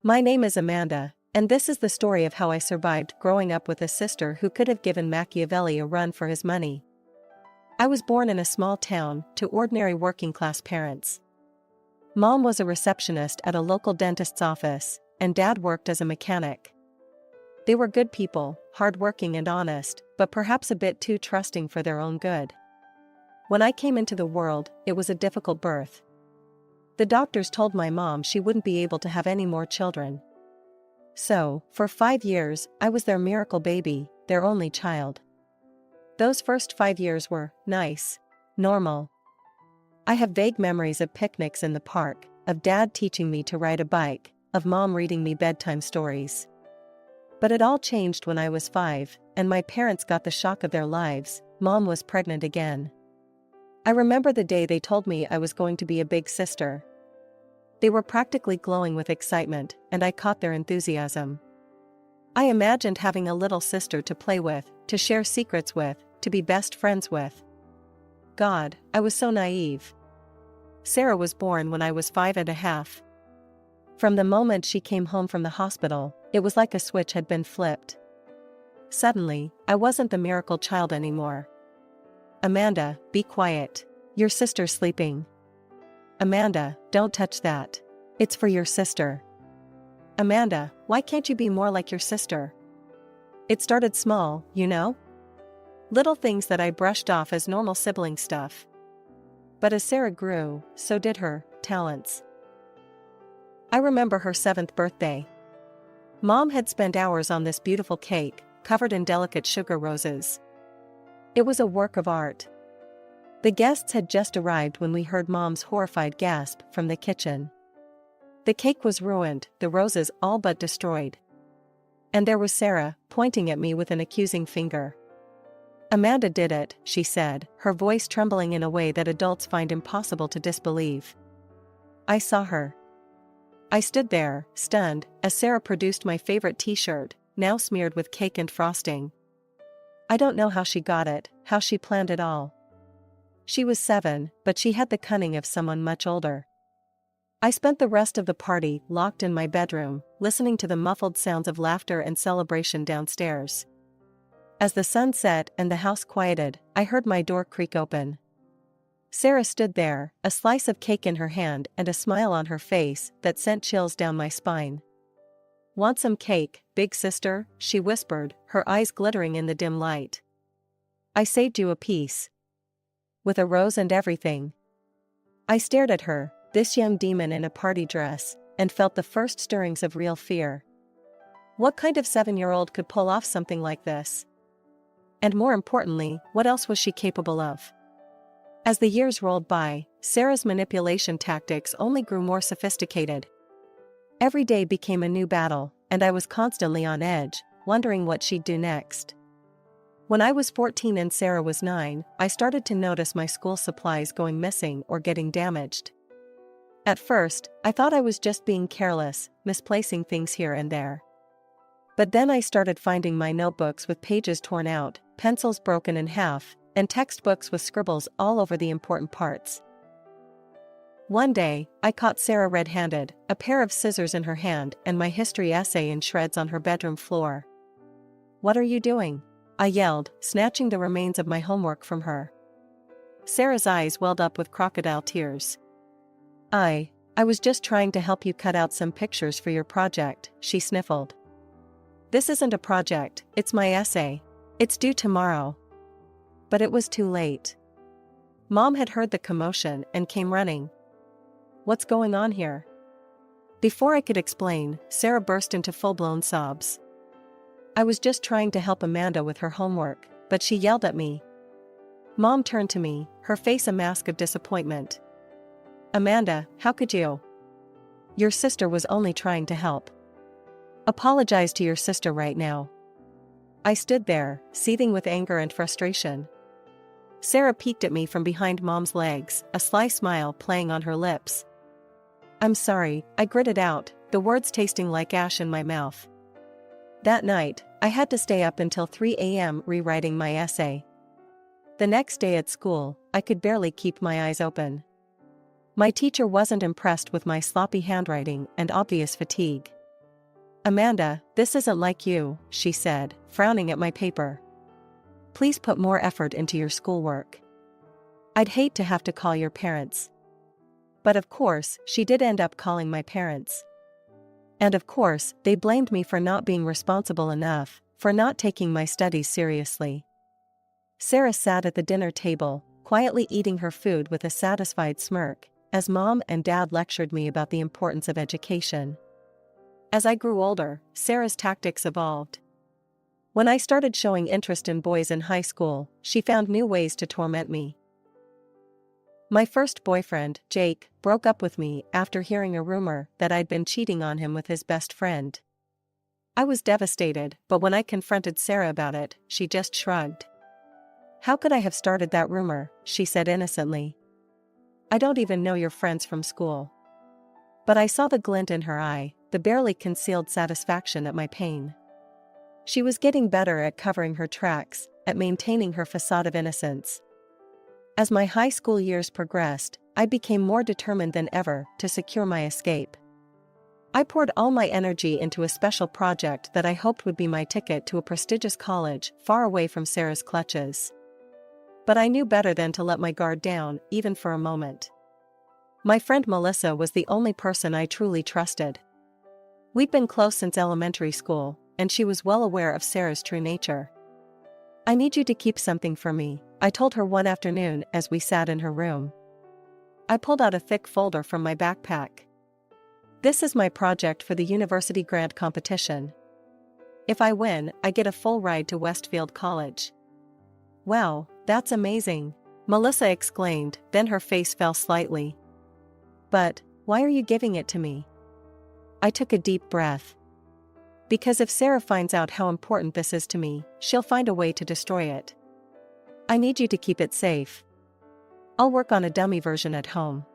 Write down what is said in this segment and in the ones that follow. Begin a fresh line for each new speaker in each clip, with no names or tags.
My name is Amanda, and this is the story of how I survived growing up with a sister who could have given Machiavelli a run for his money. I was born in a small town to ordinary working-class parents. Mom was a receptionist at a local dentist's office, and Dad worked as a mechanic. They were good people, hardworking and honest, but perhaps a bit too trusting for their own good. When I came into the world, it was a difficult birth. The doctors told my mom she wouldn't be able to have any more children. So, for 5 years, I was their miracle baby, their only child. Those first 5 years were nice, normal. I have vague memories of picnics in the park, of Dad teaching me to ride a bike, of Mom reading me bedtime stories. But it all changed when I was 5, and my parents got the shock of their lives. Mom was pregnant again. I remember the day they told me I was going to be a big sister. They were practically glowing with excitement, and I caught their enthusiasm. I imagined having a little sister to play with, to share secrets with, to be best friends with. God, I was so naive. Sarah was born when I was 5.5. From the moment she came home from the hospital, it was like a switch had been flipped. Suddenly, I wasn't the miracle child anymore. Amanda, be quiet. Your sister's sleeping. Amanda, don't touch that. It's for your sister. Amanda, why can't you be more like your sister? It started small, you know? Little things that I brushed off as normal sibling stuff. But as Sarah grew, so did her talents. I remember her 7th birthday. Mom had spent hours on this beautiful cake, covered in delicate sugar roses. It was a work of art. The guests had just arrived when we heard Mom's horrified gasp from the kitchen. The cake was ruined, the roses all but destroyed. And there was Sarah, pointing at me with an accusing finger. Amanda did it, she said, her voice trembling in a way that adults find impossible to disbelieve. I saw her. I stood there, stunned, as Sarah produced my favorite t-shirt, now smeared with cake and frosting. I don't know how she got it, how she planned it all. She was 7, but she had the cunning of someone much older. I spent the rest of the party locked in my bedroom, listening to the muffled sounds of laughter and celebration downstairs. As the sun set and the house quieted, I heard my door creak open. Sarah stood there, a slice of cake in her hand and a smile on her face that sent chills down my spine. Want some cake, big sister? She whispered, her eyes glittering in the dim light. I saved you a piece. With a rose and everything. I stared at her, this young demon in a party dress, and felt the first stirrings of real fear. What kind of 7-year-old could pull off something like this? And more importantly, what else was she capable of? As the years rolled by, Sarah's manipulation tactics only grew more sophisticated. Every day became a new battle, and I was constantly on edge, wondering what she'd do next. When I was 14 and Sarah was 9, I started to notice my school supplies going missing or getting damaged. At first, I thought I was just being careless, misplacing things here and there. But then I started finding my notebooks with pages torn out, pencils broken in half, and textbooks with scribbles all over the important parts. One day, I caught Sarah red-handed, a pair of scissors in her hand and my history essay in shreds on her bedroom floor. "What are you doing?" I yelled, snatching the remains of my homework from her. Sarah's eyes welled up with crocodile tears. I was just trying to help you cut out some pictures for your project," she sniffled. "This isn't a project, it's my essay. It's due tomorrow." But it was too late. Mom had heard the commotion and came running. "What's going on here?" Before I could explain, Sarah burst into full-blown sobs. I was just trying to help Amanda with her homework, but she yelled at me. Mom turned to me, her face a mask of disappointment. "Amanda, how could you? Your sister was only trying to help. Apologize to your sister right now." I stood there, seething with anger and frustration. Sarah peeked at me from behind Mom's legs, a sly smile playing on her lips. "I'm sorry," I gritted out, the words tasting like ash in my mouth. That night, I had to stay up until 3 a.m. rewriting my essay. The next day at school, I could barely keep my eyes open. My teacher wasn't impressed with my sloppy handwriting and obvious fatigue. Amanda, this isn't like you, she said, frowning at my paper. Please put more effort into your schoolwork. I'd hate to have to call your parents. But of course, she did end up calling my parents. And of course, they blamed me for not being responsible enough, for not taking my studies seriously. Sarah sat at the dinner table, quietly eating her food with a satisfied smirk, as Mom and Dad lectured me about the importance of education. As I grew older, Sarah's tactics evolved. When I started showing interest in boys in high school, she found new ways to torment me. My first boyfriend, Jake, broke up with me after hearing a rumor that I'd been cheating on him with his best friend. I was devastated, but when I confronted Sarah about it, she just shrugged. How could I have started that rumor, she said innocently. I don't even know your friends from school. But I saw the glint in her eye, the barely concealed satisfaction at my pain. She was getting better at covering her tracks, at maintaining her facade of innocence. As my high school years progressed, I became more determined than ever to secure my escape. I poured all my energy into a special project that I hoped would be my ticket to a prestigious college far away from Sarah's clutches. But I knew better than to let my guard down, even for a moment. My friend Melissa was the only person I truly trusted. We'd been close since elementary school, and she was well aware of Sarah's true nature. I need you to keep something for me, I told her one afternoon as we sat in her room. I pulled out a thick folder from my backpack. This is my project for the university grant competition. If I win, I get a full ride to Westfield College. Wow, that's amazing, Melissa exclaimed, then her face fell slightly. But, why are you giving it to me? I took a deep breath. Because if Sarah finds out how important this is to me, she'll find a way to destroy it. I need you to keep it safe. I'll work on a dummy version at home.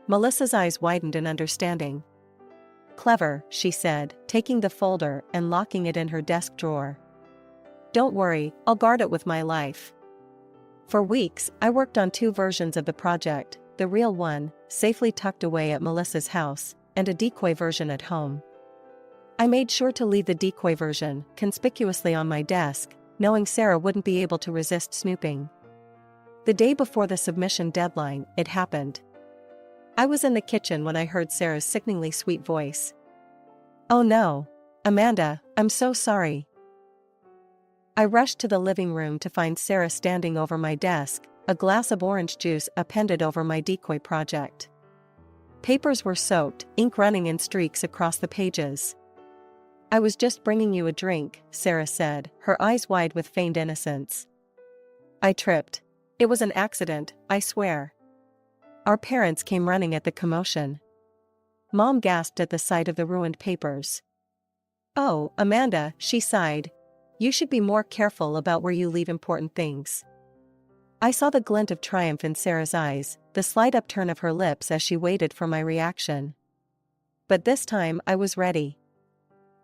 Melissa's eyes widened in understanding. Clever, she said, taking the folder and locking it in her desk drawer. Don't worry, I'll guard it with my life. For weeks, I worked on 2 versions of the project, the real one, safely tucked away at Melissa's house, and a decoy version at home. I made sure to leave the decoy version conspicuously on my desk, knowing Sarah wouldn't be able to resist snooping. The day before the submission deadline, it happened. I was in the kitchen when I heard Sarah's sickeningly sweet voice. Oh no, Amanda, I'm so sorry. I rushed to the living room to find Sarah standing over my desk, a glass of orange juice appended over my decoy project. Papers were soaked, ink running in streaks across the pages. I was just bringing you a drink, Sarah said, her eyes wide with feigned innocence. I tripped. It was an accident, I swear. Our parents came running at the commotion. Mom gasped at the sight of the ruined papers. Oh, Amanda, she sighed. You should be more careful about where you leave important things. I saw the glint of triumph in Sarah's eyes, the slight upturn of her lips as she waited for my reaction. But this time I was ready.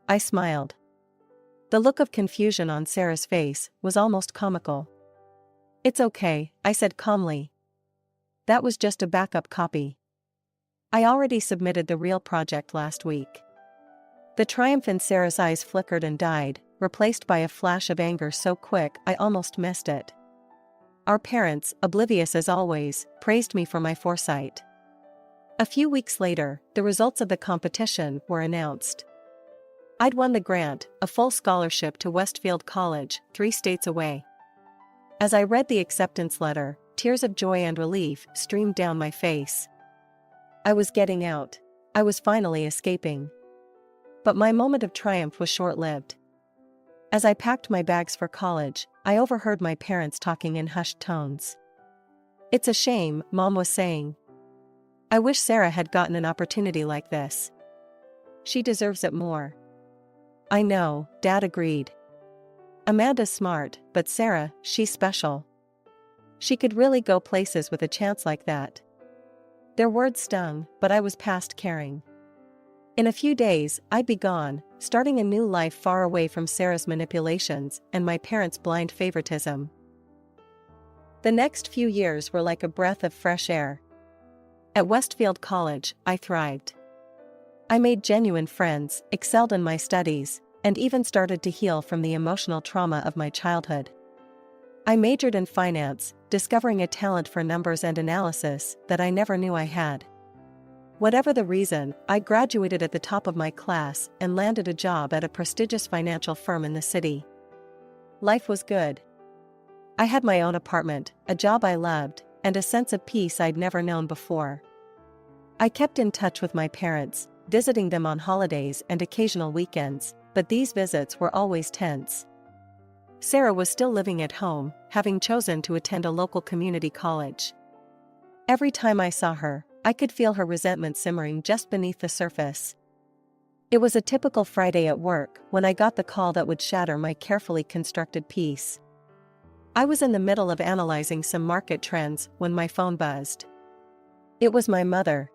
I smiled. The look of confusion on Sarah's face was almost comical. It's okay, I said calmly. That was just a backup copy. I already submitted the real project last week. The triumph in Sarah's eyes flickered and died, replaced by a flash of anger so quick I almost missed it. Our parents, oblivious as always, praised me for my foresight. A few weeks later, the results of the competition were announced. I'd won the grant, a full scholarship to Westfield College, 3 states away. As I read the acceptance letter, tears of joy and relief streamed down my face. I was getting out. I was finally escaping. But my moment of triumph was short-lived. As I packed my bags for college, I overheard my parents talking in hushed tones. It's a shame, Mom was saying. I wish Sarah had gotten an opportunity like this. She deserves it more. I know, Dad agreed. Amanda's smart, but Sarah, she's special. She could really go places with a chance like that. Their words stung, but I was past caring. In a few days, I'd be gone, starting a new life far away from Sarah's manipulations and my parents' blind favoritism. The next few years were like a breath of fresh air. At Westfield College, I thrived. I made genuine friends, excelled in my studies, and even started to heal from the emotional trauma of my childhood. I majored in finance, discovering a talent for numbers and analysis that I never knew I had. Whatever the reason, I graduated at the top of my class and landed a job at a prestigious financial firm in the city. Life was good. I had my own apartment, a job I loved, and a sense of peace I'd never known before. I kept in touch with my parents, visiting them on holidays and occasional weekends, but these visits were always tense. Sarah was still living at home, having chosen to attend a local community college. Every time I saw her, I could feel her resentment simmering just beneath the surface. It was a typical Friday at work when I got the call that would shatter my carefully constructed peace. I was in the middle of analyzing some market trends when my phone buzzed. It was my mother.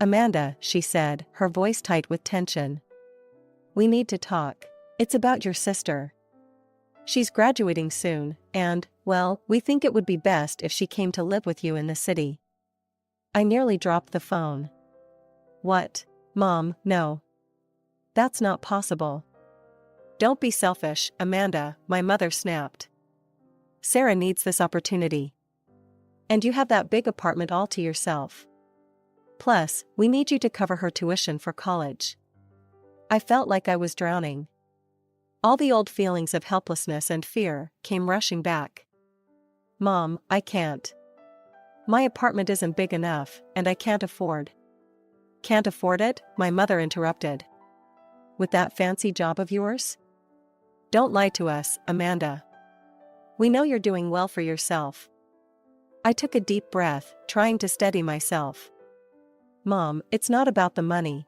"Amanda," she said, her voice tight with tension. "We need to talk. It's about your sister. She's graduating soon, and, well, we think it would be best if she came to live with you in the city." I nearly dropped the phone. "What? Mom, no. That's not possible." "Don't be selfish, Amanda," my mother snapped. "Sarah needs this opportunity. And you have that big apartment all to yourself. Plus, we need you to cover her tuition for college." I felt like I was drowning. All the old feelings of helplessness and fear came rushing back. "Mom, I can't. My apartment isn't big enough, and I can't afford." "Can't afford it?" my mother interrupted. "With that fancy job of yours? Don't lie to us, Amanda. We know you're doing well for yourself." I took a deep breath, trying to steady myself. "Mom, it's not about the money.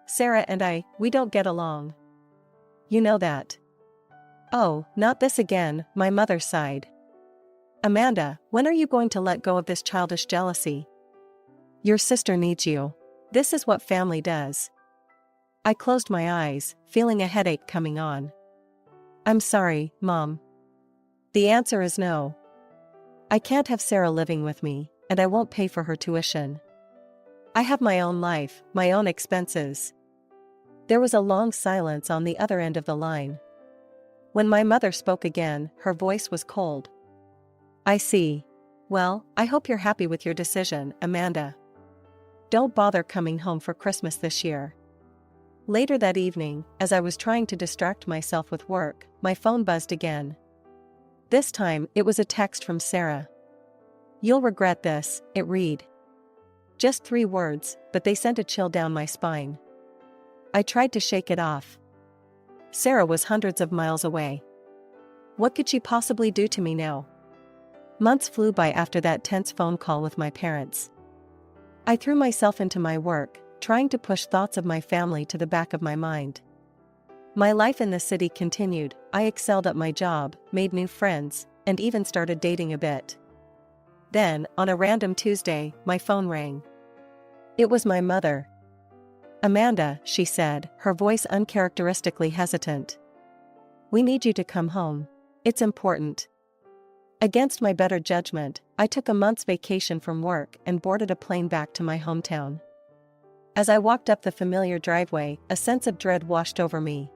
Sarah and we don't get along. You know that." "Oh, not this again," my mother sighed. "Amanda, when are you going to let go of this childish jealousy? Your sister needs you. This is what family does." I closed my eyes, feeling a headache coming on. "I'm sorry, Mom. The answer is no. I can't have Sarah living with me, and I won't pay for her tuition. I have my own life, my own expenses." There was a long silence on the other end of the line. When my mother spoke again, her voice was cold. "I see. Well, I hope you're happy with your decision, Amanda. Don't bother coming home for Christmas this year." Later that evening, as I was trying to distract myself with work, my phone buzzed again. This time, it was a text from Sarah. "You'll regret this," it read. Just 3 words, but they sent a chill down my spine. I tried to shake it off. Sarah was hundreds of miles away. What could she possibly do to me now? Months flew by after that tense phone call with my parents. I threw myself into my work, trying to push thoughts of my family to the back of my mind. My life in the city continued. I excelled at my job, made new friends, and even started dating a bit. Then, on a random Tuesday, my phone rang. It was my mother. "Amanda," she said, her voice uncharacteristically hesitant. "We need you to come home. It's important." Against my better judgment, I took a month's vacation from work and boarded a plane back to my hometown. As I walked up the familiar driveway, a sense of dread washed over me.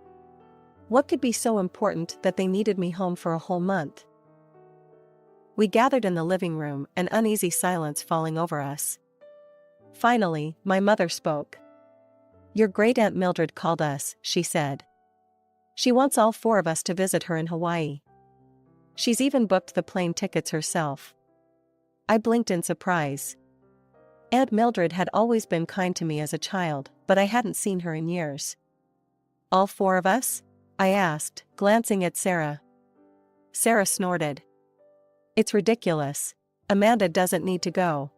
What could be so important that they needed me home for a whole month? We gathered in the living room, an uneasy silence falling over us. Finally, my mother spoke. "Your great-aunt Mildred called us," she said. "She wants all 4 of us to visit her in Hawaii. She's even booked the plane tickets herself." I blinked in surprise. Aunt Mildred had always been kind to me as a child, but I hadn't seen her in years. "All 4 of us?" I asked, glancing at Sarah. Sarah snorted. "It's ridiculous. Amanda doesn't need to go.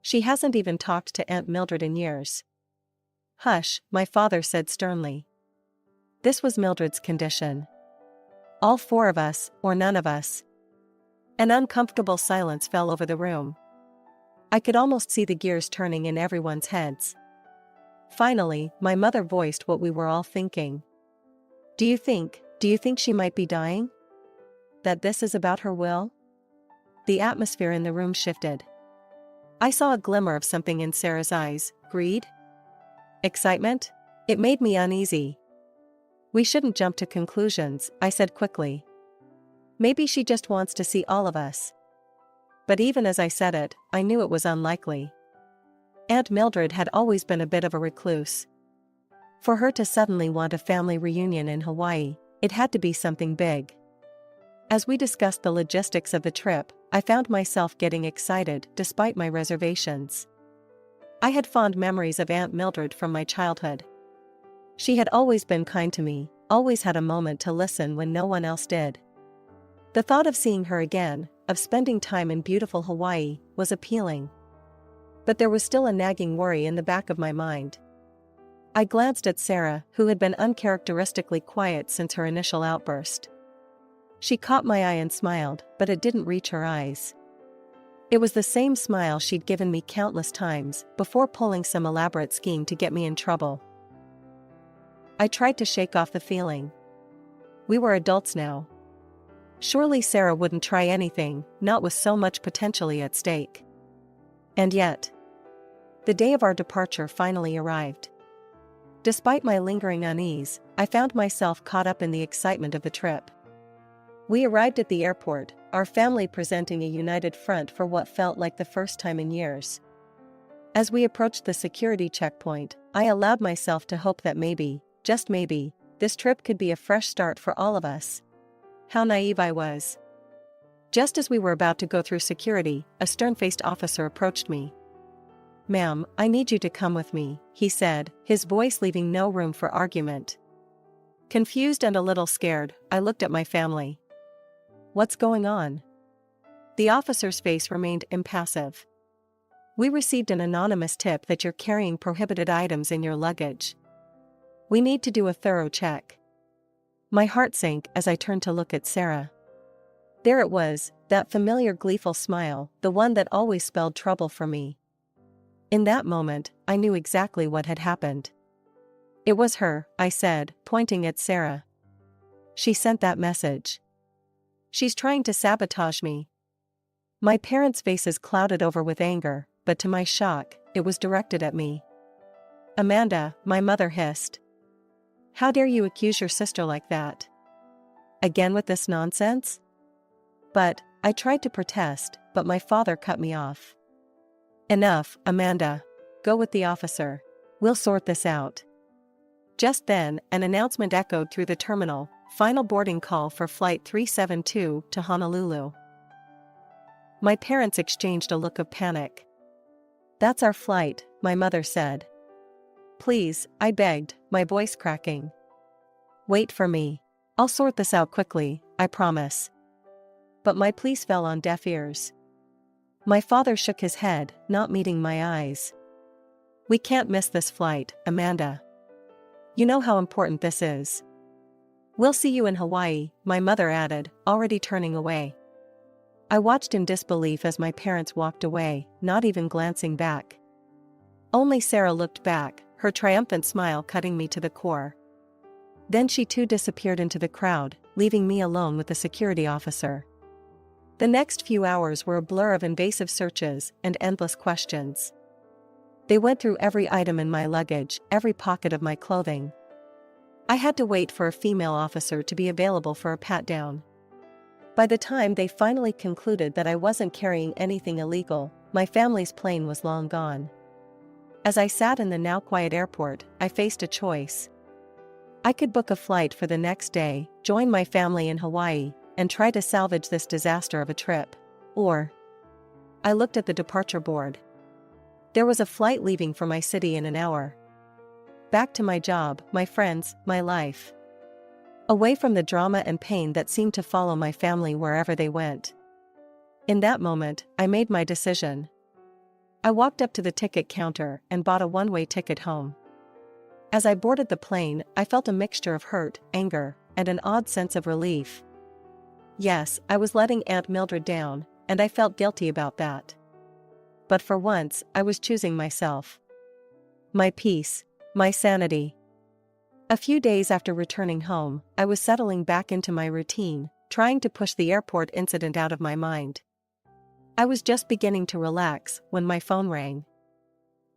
She hasn't even talked to Aunt Mildred in years." "Hush," my father said sternly. This was Mildred's condition. All 4 of us, or none of us. An uncomfortable silence fell over the room. I could almost see the gears turning in everyone's heads. Finally, my mother voiced what we were all thinking. Do you think she might be dying? That this is about her will?" The atmosphere in the room shifted. I saw a glimmer of something in Sarah's eyes. Greed? Excitement? It made me uneasy. We shouldn't jump to conclusions, I said quickly. Maybe she just wants to see all of us. But even as I said it, I knew it was unlikely. Aunt Mildred had always been a bit of a recluse. For her to suddenly want a family reunion in Hawaii, it had to be something big. As we discussed the logistics of the trip, I found myself getting excited despite my reservations. I had fond memories of Aunt Mildred from my childhood. She had always been kind to me, always had a moment to listen when no one else did. The thought of seeing her again, of spending time in beautiful Hawaii, was appealing. But there was still a nagging worry in the back of my mind. I glanced at Sarah, who had been uncharacteristically quiet since her initial outburst. She caught my eye and smiled, but it didn't reach her eyes. It was the same smile she'd given me countless times before pulling some elaborate scheme to get me in trouble. I tried to shake off the feeling. We were adults now. Surely Sarah wouldn't try anything, not with so much potentially at stake. And yet, the day of our departure finally arrived. Despite my lingering unease, I found myself caught up in the excitement of the trip. We arrived at the airport, our family presenting a united front for what felt like the first time in years. As we approached the security checkpoint, I allowed myself to hope that maybe, just maybe, this trip could be a fresh start for all of us. How naive I was. Just as we were about to go through security, a stern-faced officer approached me. "Ma'am, I need you to come with me," he said, his voice leaving no room for argument. Confused and a little scared, I looked at my family. "What's going on?" The officer's face remained impassive. "We received an anonymous tip that you're carrying prohibited items in your luggage. We need to do a thorough check." My heart sank as I turned to look at Sarah. There it was, that familiar gleeful smile, the one that always spelled trouble for me. In that moment, I knew exactly what had happened. "It was her," I said, pointing at Sarah. "She sent that message. She's trying to sabotage me." My parents' faces clouded over with anger, but to my shock, it was directed at me. "Amanda," my mother hissed. "How dare you accuse your sister like that? Again with this nonsense?" I tried to protest, but my father cut me off. "Enough, Amanda. Go with the officer. We'll sort this out." Just then, an announcement echoed through the terminal: final boarding call for Flight 372 to Honolulu. My parents exchanged a look of panic. "That's our flight," my mother said. "Please," I begged, my voice cracking. "Wait for me. I'll sort this out quickly, I promise." But my pleas fell on deaf ears. My father shook his head, not meeting my eyes. "We can't miss this flight, Amanda. You know how important this is." "We'll see you in Hawaii," my mother added, already turning away. I watched in disbelief as my parents walked away, not even glancing back. Only Sarah looked back, her triumphant smile cutting me to the core. Then she too disappeared into the crowd, leaving me alone with the security officer. The next few hours were a blur of invasive searches and endless questions. They went through every item in my luggage, every pocket of my clothing. I had to wait for a female officer to be available for a pat-down. By the time they finally concluded that I wasn't carrying anything illegal, my family's plane was long gone. As I sat in the now quiet airport, I faced a choice. I could book a flight for the next day, join my family in Hawaii, and try to salvage this disaster of a trip. Or I looked at the departure board. There was a flight leaving for my city in an hour. Back to my job, my friends, my life. Away from the drama and pain that seemed to follow my family wherever they went. In that moment, I made my decision. I walked up to the ticket counter and bought a one-way ticket home. As I boarded the plane, I felt a mixture of hurt, anger, and an odd sense of relief. Yes, I was letting Aunt Mildred down, and I felt guilty about that. But for once, I was choosing myself. My peace, my sanity. A few days after returning home, I was settling back into my routine, trying to push the airport incident out of my mind. I was just beginning to relax when my phone rang.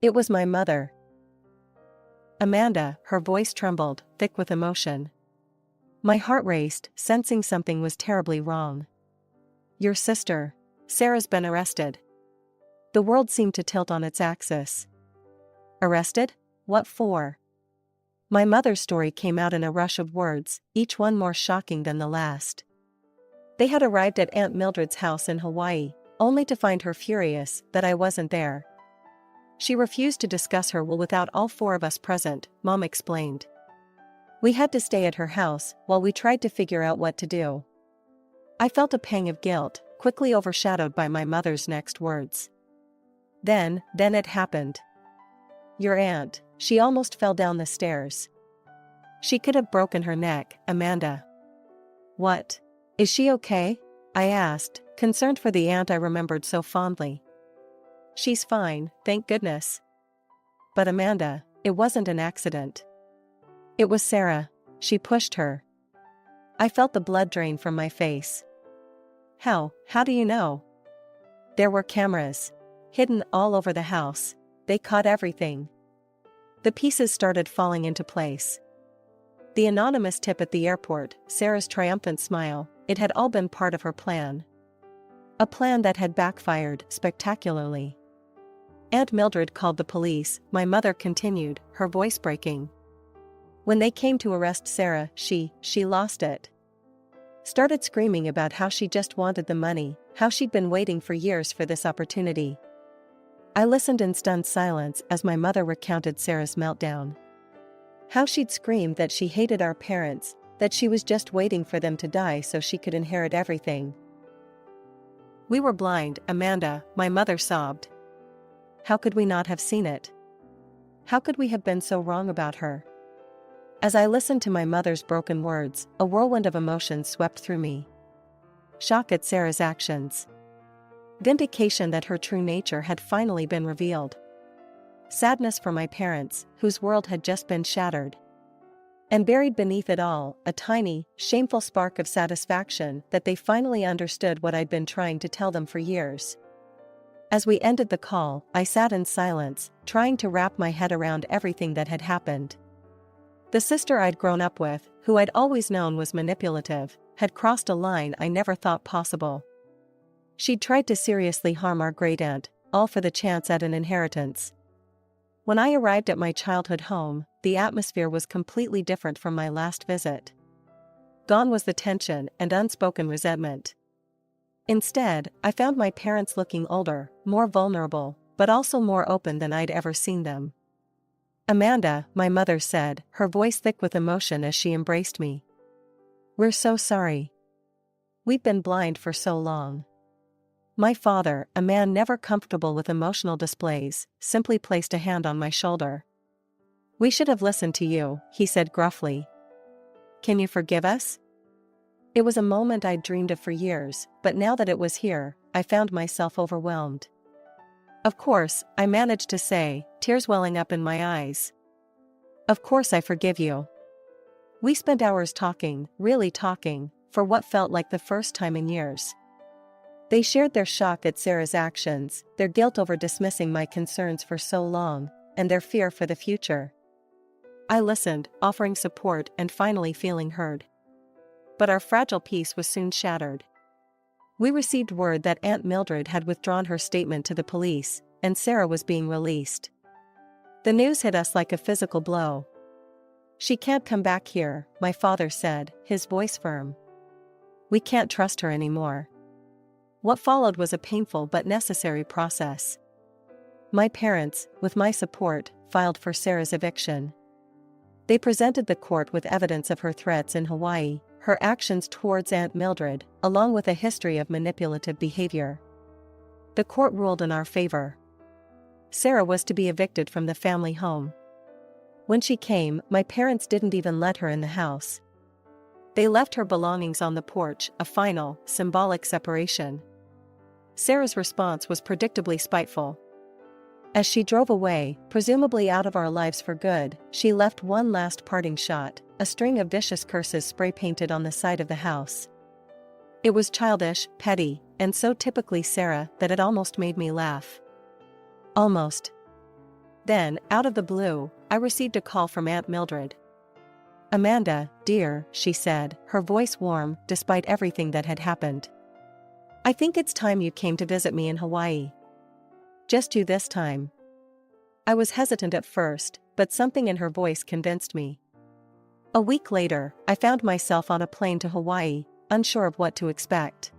It was my mother. Amanda, her voice trembled, thick with emotion. My heart raced, sensing something was terribly wrong. Your sister. Sarah's been arrested. The world seemed to tilt on its axis. Arrested? What for? My mother's story came out in a rush of words, each one more shocking than the last. They had arrived at Aunt Mildred's house in Hawaii, only to find her furious that I wasn't there. She refused to discuss her will without all four of us present, Mom explained. We had to stay at her house while we tried to figure out what to do. I felt a pang of guilt, quickly overshadowed by my mother's next words. Then it happened. Your aunt, she almost fell down the stairs. She could have broken her neck, Amanda. What? Is she okay? I asked, concerned for the aunt I remembered so fondly. She's fine, thank goodness. But Amanda, it wasn't an accident. It was Sarah. She pushed her. I felt the blood drain from my face. How do you know? There were cameras. Hidden all over the house. They caught everything. The pieces started falling into place. The anonymous tip at the airport, Sarah's triumphant smile, it had all been part of her plan. A plan that had backfired spectacularly. Aunt Mildred called the police, my mother continued, her voice breaking. When they came to arrest Sarah, she lost it. Started screaming about how she just wanted the money, how she'd been waiting for years for this opportunity. I listened in stunned silence as my mother recounted Sarah's meltdown. How she'd screamed that she hated our parents, that she was just waiting for them to die so she could inherit everything. We were blind, Amanda, my mother sobbed. How could we not have seen it? How could we have been so wrong about her? As I listened to my mother's broken words, a whirlwind of emotions swept through me. Shock at Sarah's actions. Vindication that her true nature had finally been revealed. Sadness for my parents, whose world had just been shattered. And buried beneath it all, a tiny, shameful spark of satisfaction that they finally understood what I'd been trying to tell them for years. As we ended the call, I sat in silence, trying to wrap my head around everything that had happened. The sister I'd grown up with, who I'd always known was manipulative, had crossed a line I never thought possible. She'd tried to seriously harm our great-aunt, all for the chance at an inheritance. When I arrived at my childhood home, the atmosphere was completely different from my last visit. Gone was the tension and unspoken resentment. Instead, I found my parents looking older, more vulnerable, but also more open than I'd ever seen them. Amanda, my mother said, her voice thick with emotion as she embraced me. We're so sorry. We've been blind for so long. My father, a man never comfortable with emotional displays, simply placed a hand on my shoulder. We should have listened to you, he said gruffly. Can you forgive us? It was a moment I'd dreamed of for years, but now that it was here, I found myself overwhelmed. Of course, I managed to say, tears welling up in my eyes. Of course I forgive you. We spent hours talking, really talking, for what felt like the first time in years. They shared their shock at Sarah's actions, their guilt over dismissing my concerns for so long, and their fear for the future. I listened, offering support and finally feeling heard. But our fragile peace was soon shattered. We received word that Aunt Mildred had withdrawn her statement to the police, and Sarah was being released. The news hit us like a physical blow. She can't come back here, my father said, his voice firm. We can't trust her anymore. What followed was a painful but necessary process. My parents, with my support, filed for Sarah's eviction. They presented the court with evidence of her threats in Hawaii, her actions towards Aunt Mildred, along with a history of manipulative behavior. The court ruled in our favor. Sarah was to be evicted from the family home. When she came, my parents didn't even let her in the house. They left her belongings on the porch, a final, symbolic separation. Sarah's response was predictably spiteful. As she drove away, presumably out of our lives for good, she left one last parting shot, a string of vicious curses spray-painted on the side of the house. It was childish, petty, and so typically Sarah that it almost made me laugh. Almost. Then, out of the blue, I received a call from Aunt Mildred. "Amanda, dear," she said, her voice warm despite everything that had happened. "I think it's time you came to visit me in Hawaii. Just you this time." I was hesitant at first, but something in her voice convinced me. A week later, I found myself on a plane to Hawaii, unsure of what to expect.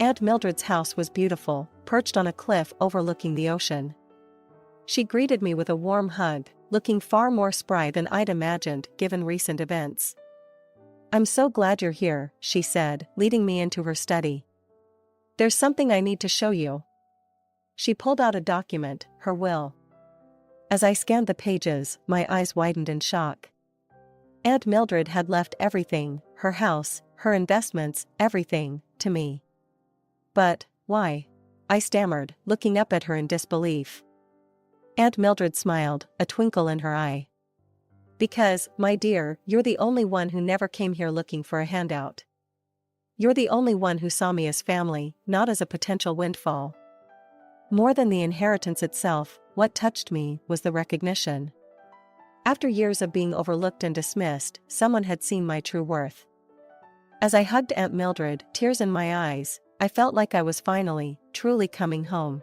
Aunt Mildred's house was beautiful, perched on a cliff overlooking the ocean. She greeted me with a warm hug, looking far more spry than I'd imagined given recent events. "I'm so glad you're here," she said, leading me into her study. "There's something I need to show you." She pulled out a document, her will. As I scanned the pages, my eyes widened in shock. Aunt Mildred had left everything, her house, her investments, everything, to me. "But, why?" I stammered, looking up at her in disbelief. Aunt Mildred smiled, a twinkle in her eye. "Because, my dear, you're the only one who never came here looking for a handout. You're the only one who saw me as family, not as a potential windfall." More than the inheritance itself, what touched me was the recognition. After years of being overlooked and dismissed, someone had seen my true worth. As I hugged Aunt Mildred, tears in my eyes, I felt like I was finally, truly coming home.